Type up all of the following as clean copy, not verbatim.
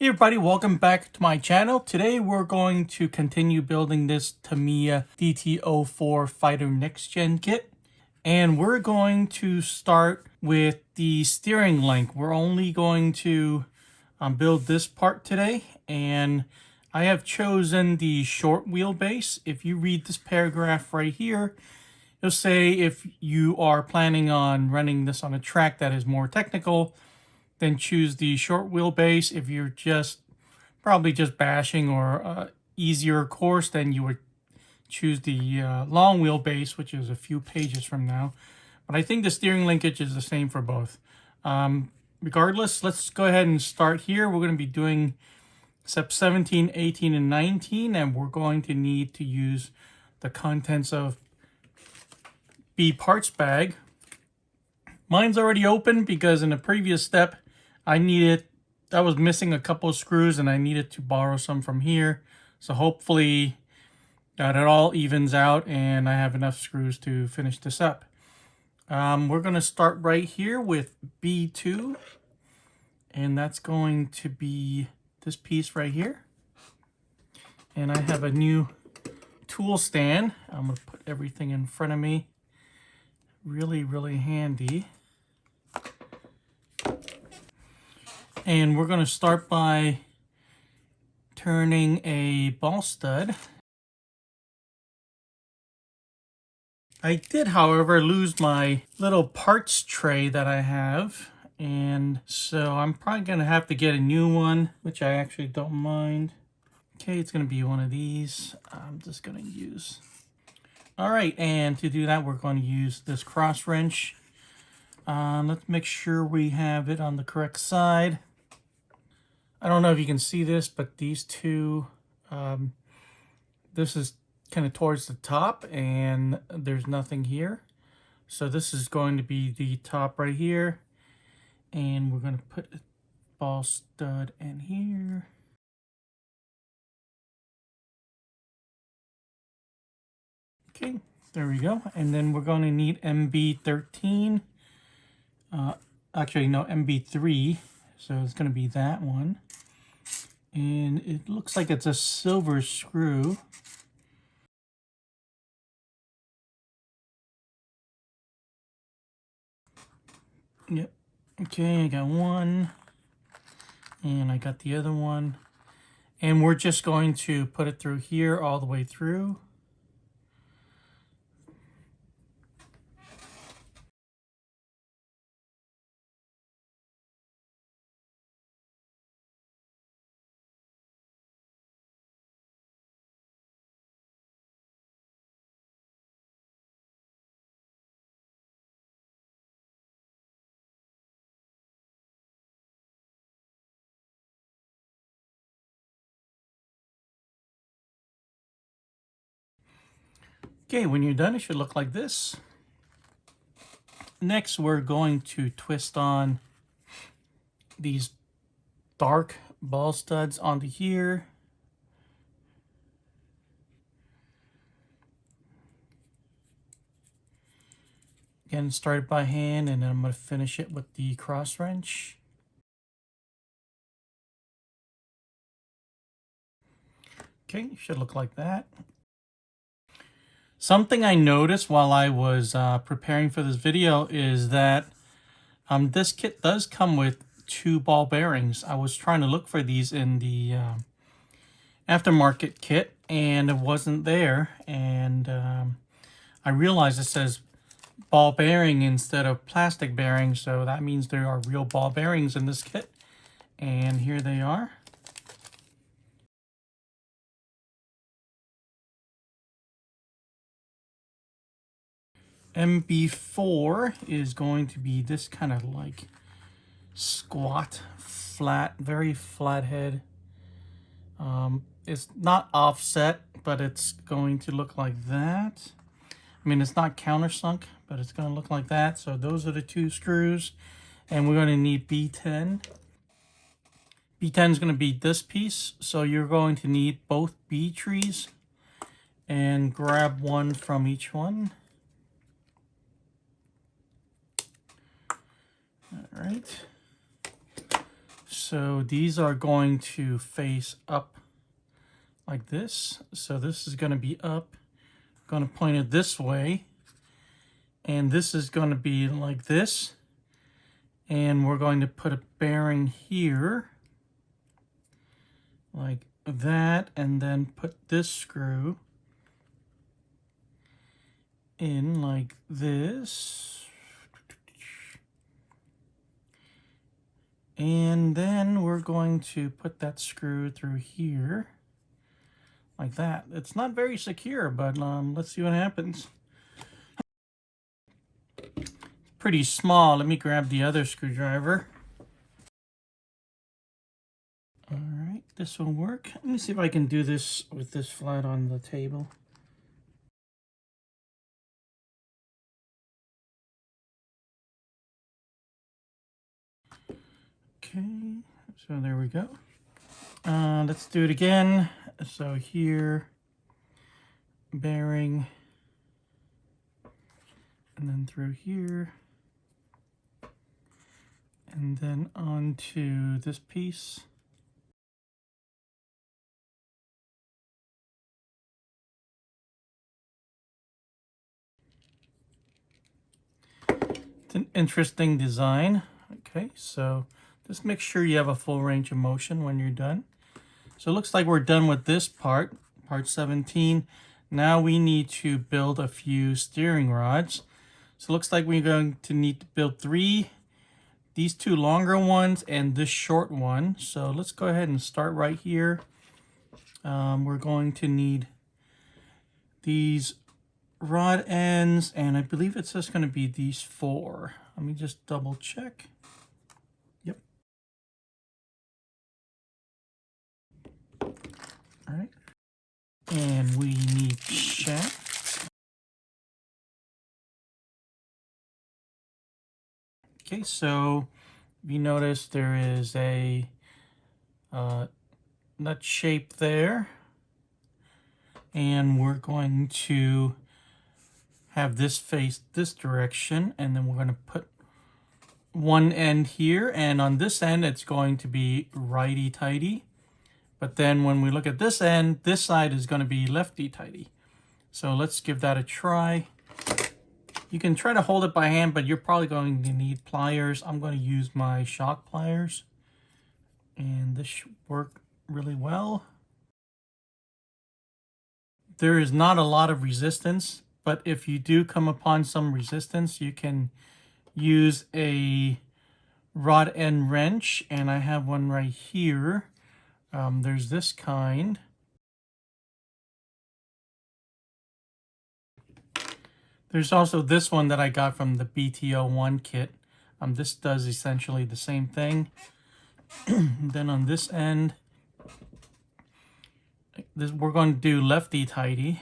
Hey everybody, welcome back to my channel. Today we're going to continue building this Tamiya DT-04 Fighter NXGEN kit. And we're going to start with the steering link. We're only going to build this part today. And I have chosen the short wheelbase. If you read this paragraph right here, it'll say if you are planning on running this on a track that is more technical, then choose the short wheelbase. If you're probably just bashing or easier course, then you would choose the long wheelbase, which is a few pages from now. But I think the steering linkage is the same for both. Regardless, let's go ahead and start here. We're going to be doing steps 17, 18, and 19, and we're going to need to use the contents of B parts bag. Mine's already open because in the previous step, I was missing a couple of screws and I needed to borrow some from here. So hopefully that it all evens out and I have enough screws to finish this up. We're going to start right here with B2. And that's going to be this piece right here. And I have a new tool stand. I'm going to put everything in front of me. Really, really handy. And we're going to start by turning a ball stud. I did, however, lose my little parts tray that I have. And so I'm probably going to have to get a new one, which I actually don't mind. Okay, it's going to be one of these. I'm just going to use. All right, and to do that, we're going to use this cross wrench. Let's make sure we have it on the correct side. I don't know if you can see this, but these two, this is kind of towards the top and there's nothing here. So this is going to be the top right here. And we're going to put a ball stud in here. Okay, there we go. And then we're going to need MB13. Actually, no, MB3. So it's going to be that one. And it looks like it's a silver screw. Yep. Okay, I got one. And I got the other one. And we're just going to put it through here all the way through. Okay, when you're done, it should look like this. Next, we're going to twist on these dark ball studs onto here. Again, started by hand, and then I'm going to finish it with the cross wrench. Okay, it should look like that. Something I noticed while I was preparing for this video is that this kit does come with 2 ball bearings. I was trying to look for these in the aftermarket kit and it wasn't there. And I realized it says ball bearing instead of plastic bearing. So that means there are real ball bearings in this kit. And here they are. MB4 is going to be this kind of like squat, flat, very flat head. It's not offset, but it's going to look like that. I mean, it's not countersunk, but it's going to look like that. So those are the 2 screws, and we're going to need B10. B10 is going to be this piece, so you're going to need both B trees, and grab one from each one. All right, So these are going to face up like this. So this is going to be up, going to point it this way, and this is going to be like this. And we're going to put a bearing here like that, and then put this screw in like this. And then we're going to put that screw through here like that. It's not very secure, but let's see what happens. Pretty small. Let me grab the other screwdriver. All right, this will work. Let me see if I can do this with this flat on the table. Okay, so there we go. Let's do it again. So here, bearing, and then through here, and then onto this piece. It's an interesting design. Okay, so just make sure you have a full range of motion when you're done. So it looks like we're done with this part, part 17. Now we need to build a few steering rods. So it looks like we're going to need to build 3, these 2 longer ones and this short one. So let's go ahead and start right here. We're going to need these rod ends, and I believe it's just going to be these 4. Let me just double check. Yep. All right. And we need shaft. Okay, so if you notice there is a nut shape there, and we're going to have this face this direction, and then we're going to put one end here, and on this end it's going to be righty-tighty, but then when we look at this end, this side is going to be lefty-tighty. So let's give that a try. You can try to hold it by hand, but you're probably going to need pliers. I'm going to use my shock pliers, and this should work really well. There is not a lot of resistance, but if you do come upon some resistance, you can use a rod end wrench, and I have one right here. There's this kind. There's also this one that I got from the DT-01 kit. This does essentially the same thing. Then on this end, we're going to do lefty-tighty.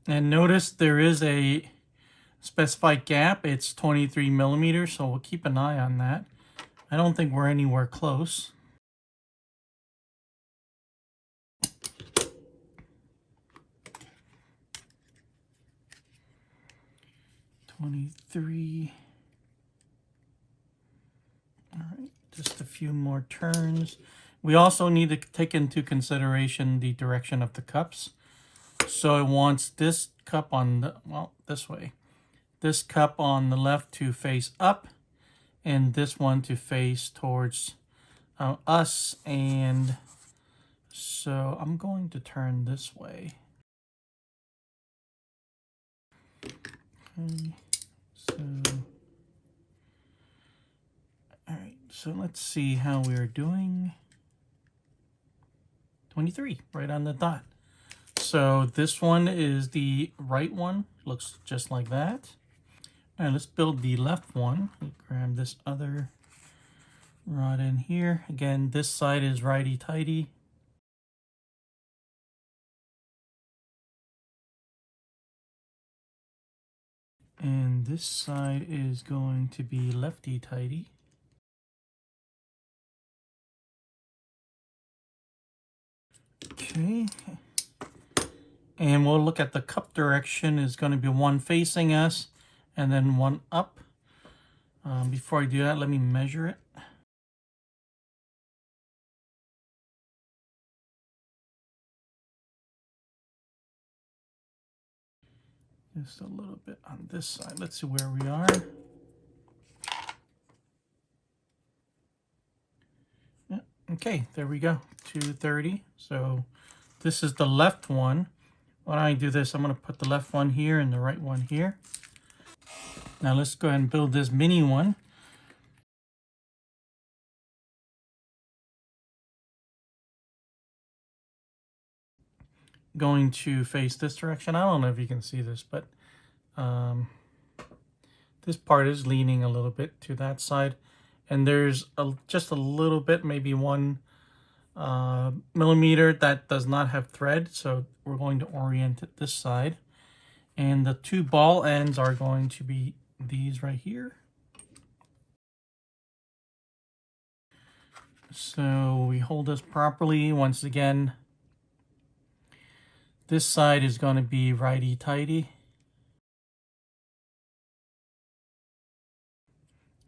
And notice there is a specified gap. It's 23 millimeters, so we'll keep an eye on that. I don't think we're anywhere close. All right, just a few more turns. We also need to take into consideration the direction of the cups. So it wants this cup on the, well, this way. This cup on the left to face up, and this one to face towards us. And so I'm going to turn this way. Okay, so, all right, so let's see how we're doing. 23, right on the dot. So this one is the right one, looks just like that. All right, let's build the left one. Grab this other rod in here. Again, this side is righty-tighty. And this side is going to be lefty-tighty. Okay. And we'll look at the cup direction is going to be one facing us and then one up. Before I do that, let me measure it. Just a little bit on this side. Let's see where we are. Yeah, okay, there we go. 230. So this is the left one. Why don't I do this? I'm going to put the left one here and the right one here. Now let's go ahead and build this mini one. Going to face this direction. I don't know if you can see this, but this part is leaning a little bit to that side. And there's just a little bit, maybe 1 millimeter that does not have thread. So we're going to orient it this side. And the 2 ball ends are going to be these right here. So we hold this properly. Once again, this side is going to be righty-tighty.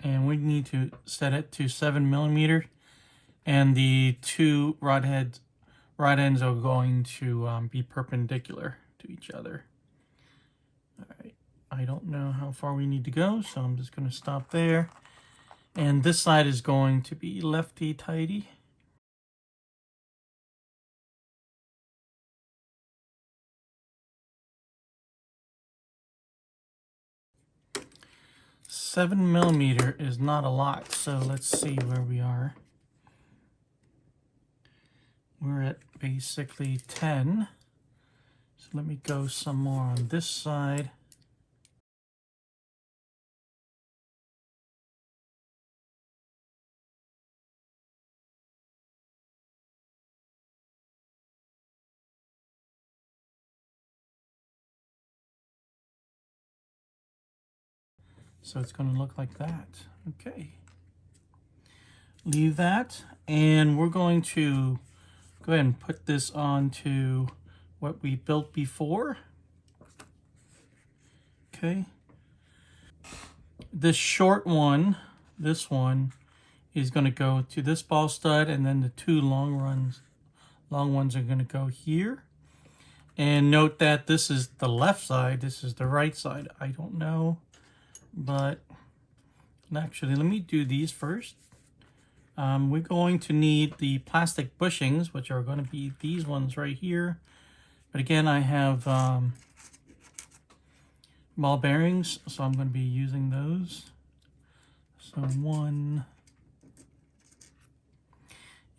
And we need to set it to 7 millimeters. And the 2 rod ends are going to be perpendicular to each other. All right. I don't know how far we need to go, so I'm just going to stop there. And this side is going to be lefty-tighty. Seven millimeter is not a lot, so let's see where we are. We're at basically 10. So let me go some more on this side. So it's going to look like that. Okay. Leave that. And we're going to go ahead and put this onto what we built before. Okay. This short one, this one, is going to go to this ball stud, and then the 2 long ones are going to go here. And note that this is the left side, this is the right side. I don't know, but actually, let me do these first. We're going to need the plastic bushings, which are going to be these ones right here. But again, I have ball bearings, so I'm going to be using those. So 1.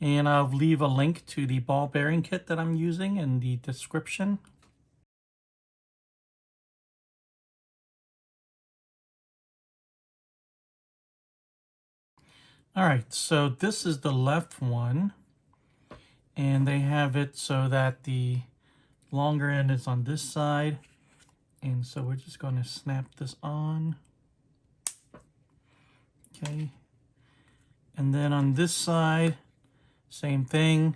And I'll leave a link to the ball bearing kit that I'm using in the description. All right, so this is the left one. And they have it so that the longer end is on this side. And so we're just going to snap this on. Okay. And then on this side, same thing.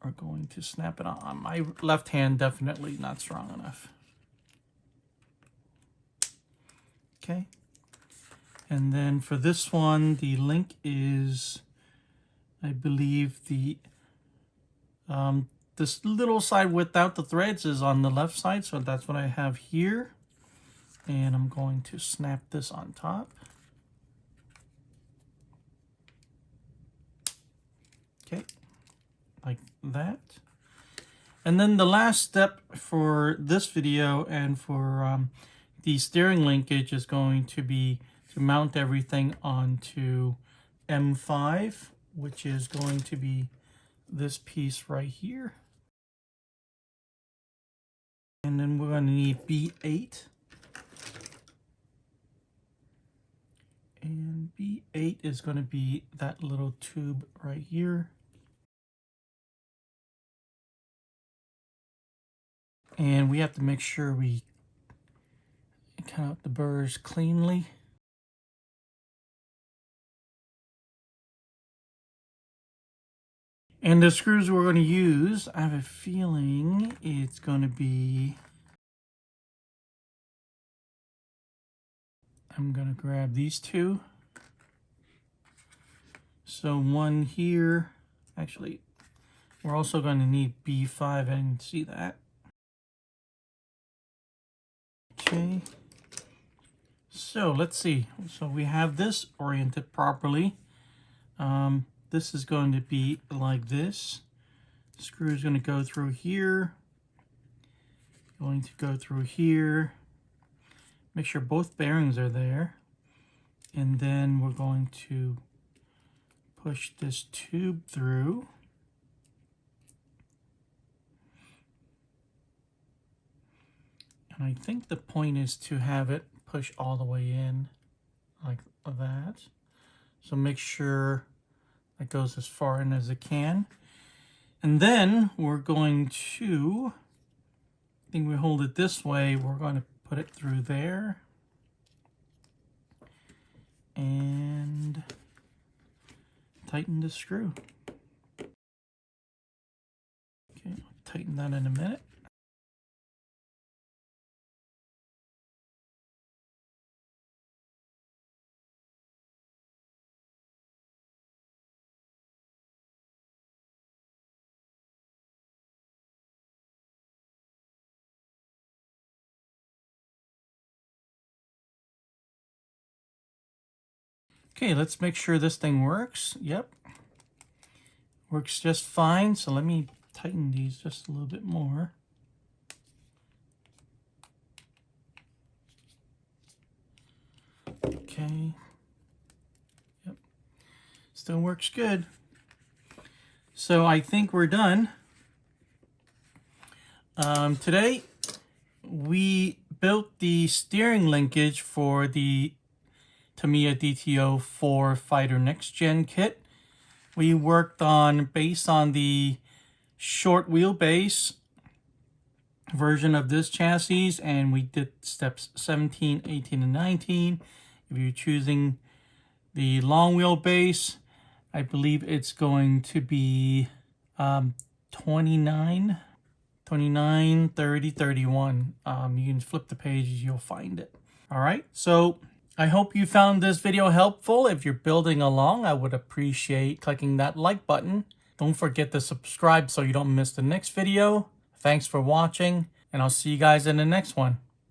We're going to snap it on. My left hand definitely not strong enough. Okay. And then for this one, the link is, I believe, the this little side without the threads is on the left side, so that's what I have here. And I'm going to snap this on top. Okay, like that. And then the last step for this video and for the steering linkage is going to be to mount everything onto M5, which is going to be this piece right here. And then we're going to need B8. And B8 is going to be that little tube right here. And we have to make sure we cut out the burrs cleanly. And the screws we're going to use, I have a feeling it's going to be, I'm gonna grab these two. So one here, actually, we're also going to need B5, I didn't see that. Okay, so let's see. So we have this oriented properly. This is going to be like this. The screw is going to go through here. Going to go through here. Make sure both bearings are there. And then we're going to push this tube through. And I think the point is to have it push all the way in like that. So make sure it goes as far in as it can. And then we're going to, I think we hold it this way, we're going to put it through there. And tighten the screw. Okay, I'll tighten that in a minute. Okay, let's make sure this thing works. Yep, works just fine. So let me tighten these just a little bit more. Okay. Yep. Still works good. So I think we're done. Today we built the steering linkage for the Tamiya DT04 Fighter NXGEN kit. We worked on, based on the short wheelbase version of this chassis, and we did steps 17, 18, and 19. If you're choosing the long wheelbase, I believe it's going to be 29, 30, 31. You can flip the pages, you'll find it. All right, so I hope you found this video helpful. If you're building along, I would appreciate clicking that like button. Don't forget to subscribe so you don't miss the next video. Thanks for watching, and I'll see you guys in the next one.